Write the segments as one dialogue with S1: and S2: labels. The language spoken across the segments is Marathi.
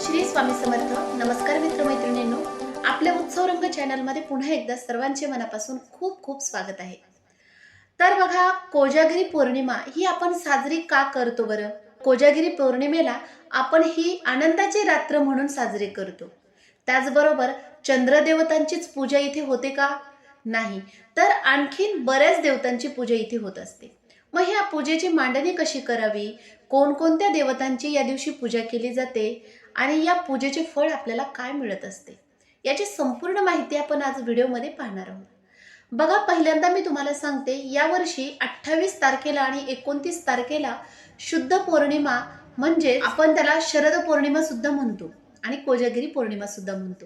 S1: श्री स्वामी समर्थ. नमस्कार मित्रमैत्रिणींनो, आपल्या उत्सव रंग चॅनलमध्ये पुन्हा एकदा सर्वांचे मनापासून खूप खूप स्वागत आहे. तर बघा, कोजागिरी पौर्णिमा ही आपण साजरी का करतो बरं? कोजागिरी पौर्णिमेला आपण ही आनंदाची रात्र म्हणून साजरी करतो. त्याचबरोबर चंद्रदेवतांचीच पूजा इथे होते का? नाही, तर आणखीन बऱ्याच देवतांची पूजा इथे होत असते. मग ह्या पूजेची मांडणी कशी करावी, कोणकोणत्या देवतांची या दिवशी पूजा केली जाते आणि या पूजेचे फळ आपल्याला काय मिळत असते, याची संपूर्ण माहिती आपण आज व्हिडिओमध्ये पाहणार आहोत. बघा, पहिल्यांदा मी तुम्हाला सांगते, यावर्षी 28 तारखेला आणि 29 तारखेला शुद्ध पौर्णिमा, म्हणजे आपण त्याला शरद पौर्णिमा सुद्धा म्हणतो आणि कोजागिरी पौर्णिमा सुद्धा म्हणतो.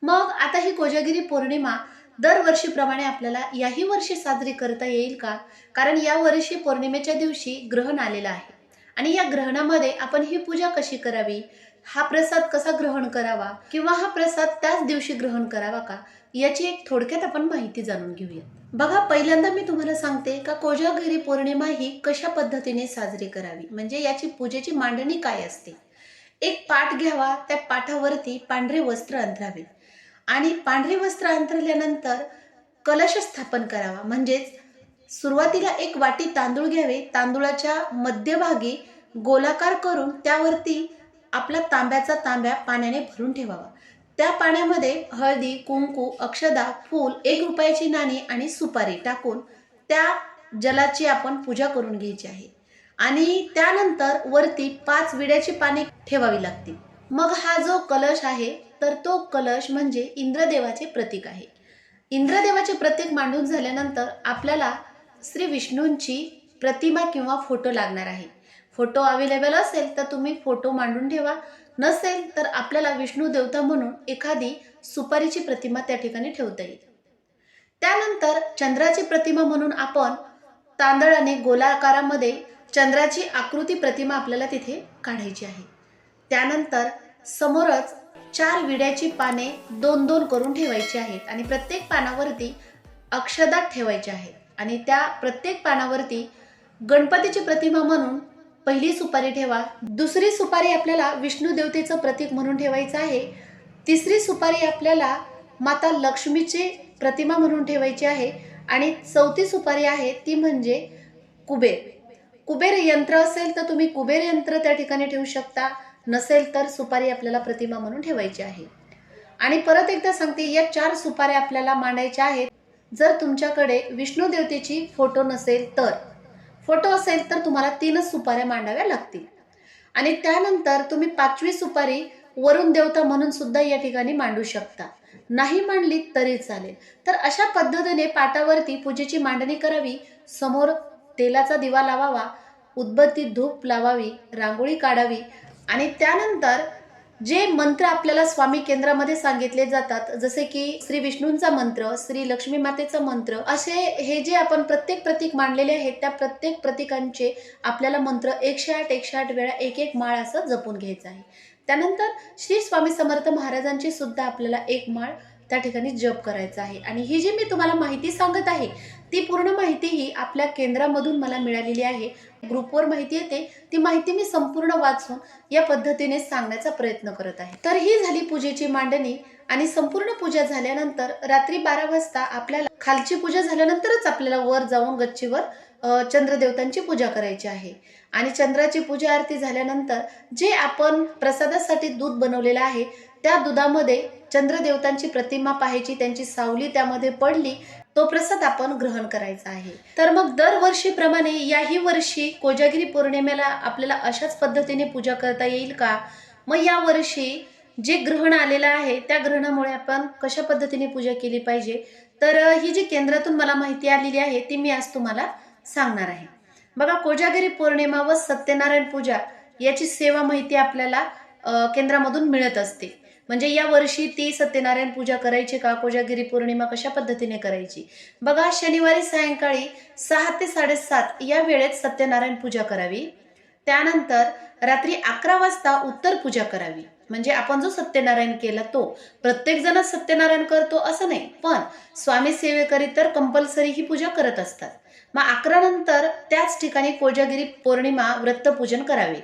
S1: मग आता ही कोजागिरी पौर्णिमा दरवर्षीप्रमाणे आपल्याला याही वर्षी साजरी करता येईल का? कारण या वर्षी पौर्णिमेच्या दिवशी ग्रहण आलेलं आहे आणि या ग्रहणामध्ये आपण ही पूजा कशी करावी, हा प्रसाद कसा ग्रहण करावा किंवा हा प्रसाद त्याच दिवशी ग्रहण करावा का, याची एक थोडक्यात आपण माहिती जाणून घेऊया. बघा, पहिल्यांदा मी तुम्हाला सांगते का कोजागिरी पौर्णिमा ही कशा पद्धतीने साजरी करावी, म्हणजे याची पूजेची मांडणी काय असते. एक पाट घ्यावा, त्या पाठावरती पांढरे वस्त्र अंथरावे आणि पांढरे वस्त्र अंथरल्यानंतर कलश स्थापन करावा. म्हणजेच सुरुवातीला एक वाटी तांदूळ घ्यावे, तांदूळाच्या मध्यभागी गोलाकार करून त्यावरती आपला तांब्याचा तांब्या पाण्याने भरून ठेवावा. त्या पाण्यामध्ये हळदी, कुंकू, अक्षदा, फूल, 1 रुपयाची नाणी आणि सुपारी टाकून त्या जलाची आपण पूजा करून घ्यायची आहे आणि त्यानंतर वरती 5 विड्याची पाने ठेवावी लागतील. मग हा जो कलश आहे, तर तो कलश म्हणजे इंद्रदेवाचे प्रतीक आहे. इंद्रदेवाचे प्रतीक मांडून झाल्यानंतर आपल्याला श्री विष्णूंची प्रतिमा किंवा फोटो लागणार आहे. फोटो अवेलेबल असेल तर तुम्ही फोटो मांडून ठेवा, नसेल तर आपल्याला विष्णू देवता म्हणून एखादी सुपारीची प्रतिमा त्या ठिकाणी ठेवता येईल. त्यानंतर चंद्राची प्रतिमा म्हणून आपण तांदळाने गोलाकारामध्ये चंद्राची आकृती प्रतिमा आपल्याला तिथे काढायची आहे. त्यानंतर समोरच 4 विड्याची पाने 2-2 करून ठेवायची आहेत आणि प्रत्येक पानावरती अक्षदा ठेवायच्या आहेत आणि त्या प्रत्येक पानावरती गणपतीची प्रतिमा म्हणून पहिली सुपारी ठेवा, दुसरी सुपारी आपल्याला विष्णू देवतेचं प्रतीक म्हणून ठेवायचं आहे, तिसरी सुपारी आपल्याला माता लक्ष्मीची प्रतिमा म्हणून ठेवायची आहे आणि चौथी सुपारी आहे ती म्हणजे कुबेर. कुबेर यंत्र असेल तर तुम्ही कुबेर यंत्र त्या ठिकाणी ठेवू शकता, नसेल तर सुपारी आपल्याला प्रतिमा म्हणून ठेवायची आहे. आणि परत एकदा सांगते, या 4 सुपाऱ्या आपल्याला मांडायच्या आहेत. जर तुमच्याकडे विष्णू देवतेची फोटो नसेल तर, फोटो असेल तर तुम्हाला 3च सुपाऱ्या मांडाव्या लागतील. आणि त्यानंतर तुम्ही 5वी सुपारी वरुण देवता म्हणून सुद्धा या ठिकाणी मांडू शकता, नाही मांडली तरी चालेल. तर अशा पद्धतीने पाटावरती पूजेची मांडणी करावी. समोर तेलाचा दिवा लावावा, उदबत्ती धूप लावावी, रांगोळी काढावी आणि त्यानंतर जे मंत्र आपल्याला स्वामी केंद्रामध्ये सांगितले जातात, जसे की श्री विष्णूंचा मंत्र, श्री लक्ष्मी मातेचा मंत्र, असे हे जे आपण प्रत्येक प्रतीक मांडलेले आहेत, त्या प्रत्येक प्रतीकांचे आपल्याला मंत्र 108 वेळा एक माळ असं जपून घ्यायचं आहे. त्यानंतर श्री स्वामी समर्थ महाराजांची सुद्धा आपल्याला 1 माळ त्या ठिकाणी जप करायचा आहे. आणि ही जी मी तुम्हाला माहिती सांगत आहे, ती पूर्ण माहिती ही आपल्या केंद्रामधून मला मिळालेली आहे. ग्रुपवर माहिती येते, ती माहिती मी संपूर्ण वाचून या पद्धतीने सांगण्याचा प्रयत्न करत आहे. तर ही झाली पूजेची मांडणी आणि संपूर्ण पूजा झाल्यानंतर रात्री 12 वाजता आपल्याला, खालची पूजा झाल्यानंतरच आपल्याला वर जाऊन गच्चीवर चंद्रदेवतांची पूजा करायची आहे. आणि चंद्राची पूजा आरती झाल्यानंतर जे आपण प्रसादासाठी दूध बनवलेलं आहे, त्या दुधामध्ये चंद्रदेवतांची प्रतिमा पाहायची, त्यांची सावली त्यामध्ये पडली, तो प्रसाद आपण ग्रहण करायचा आहे. तर मग दरवर्षीप्रमाणे याही वर्षी कोजागिरी पौर्णिमेला आपल्याला अशाच पद्धतीने पूजा करता येईल का? मग या वर्षी जे ग्रहण आलेलं आहे, त्या ग्रहणामुळे आपण कशा पद्धतीने पूजा केली पाहिजे, तर ही जी केंद्रातून मला माहिती आलेली आहे ती मी आज तुम्हाला सांगणार आहे. बघा, कोजागिरी पौर्णिमा व सत्यनारायण पूजा याची सेवा माहिती आपल्याला केंद्रामधून मिळत असते. म्हणजे या वर्षी ती सत्यनारायण पूजा करायची का, कोजागिरी पौर्णिमा कशा पद्धतीने करायची. बघा, शनिवारी सायंकाळी 6 ते 7:30 या वेळेत सत्यनारायण पूजा करावी. त्यानंतर रात्री 11 वाजता उत्तर पूजा करावी. म्हणजे आपण जो सत्यनारायण केला तो, प्रत्येक जण सत्यनारायण करतो असं नाही, पण स्वामी सेवेकरी तर कंपल्सरी ही पूजा करत असतात. मग 11 नंतर त्याच ठिकाणी कोजागिरी पौर्णिमा व्रतपूजन करावे.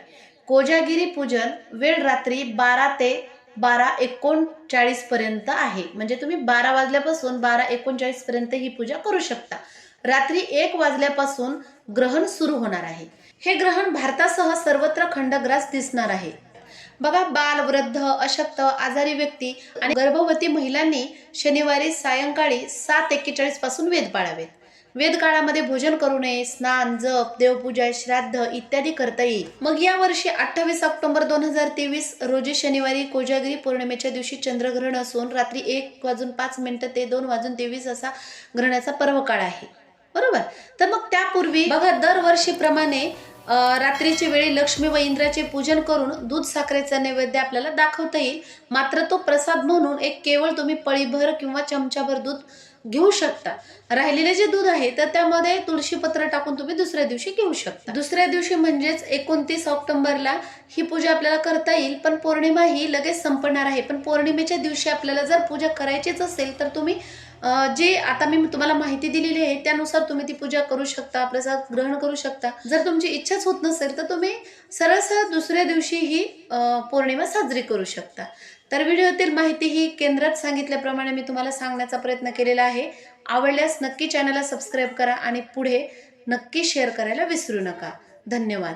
S1: कोजागिरी पूजन वेळ रात्री 12 ते 12:39 पर्यंत आहे. म्हणजे तुम्ही 12 वाजल्यापासून 12:39 पर्यंत ही पूजा करू शकता. रात्री 1 वाजल्यापासून ग्रहण सुरू होणार आहे. हे ग्रहण भारतासह सर्वत्र खंडग्रास दिसणार आहे. बघा, बाल, वृद्ध, अशक्त, आजारी व्यक्ती आणि गर्भवती महिलांनी शनिवारी सायंकाळी 7:41 पासून वेद पाळावेत. वेद काळामध्ये भोजन करू नये, स्नान, जप, देवपूजा, श्राद्ध इत्यादी करता येईल. मग या वर्षी 28 ऑक्टोबर 2023 रोजी शनिवारी कोजागिरी पौर्णिमेच्या दिवशी चंद्रग्रहण असून रात्री 1:05 ते 2:23 असा ग्रहणाचा पर्व काळ आहे. बरोबर. तर मग त्यापूर्वी बघा, दरवर्षीप्रमाणे रात्रीच्या वेळी लक्ष्मी व इंद्राचे पूजन करून दूध साखरेचा नैवेद्य आपल्याला दाखवता येईल. मात्र तो प्रसाद म्हणून एक केवळ तुम्ही पळीभर किंवा चमचाभर दूध घेऊ शकता. राहिलेले जे दूध आहे तर त्यामध्ये तुळशी पत्र टाकून तुम्ही दुसऱ्या दिवशी घेऊ शकता. दुसऱ्या दिवशी म्हणजेच 29 ऑक्टोबरला ही पूजा आपल्याला करता येईल. पण पौर्णिमा ही लगेच संपणार आहे. पण पौर्णिमेच्या दिवशी आपल्याला जर पूजा करायचीच असेल तर तुम्ही जे आता मी तुम्हाला माहिती दिलेली आहे त्यानुसार तुम्ही ती पूजा करू शकता, प्रसाद ग्रहण करू शकता. जर तुमची इच्छाच होत नसेल तर तुम्ही सरळ दुसऱ्या दिवशी ही पौर्णिमा साजरी करू शकता. तर व्हिडिओतील माहिती ही केंद्रात सांगितल्याप्रमाणे मी तुम्हाला सांगण्याचा प्रयत्न केलेला आहे. आवडल्यास नक्की चॅनलला सबस्क्राईब करा आणि पुढे नक्की शेअर करायला विसरू नका. धन्यवाद.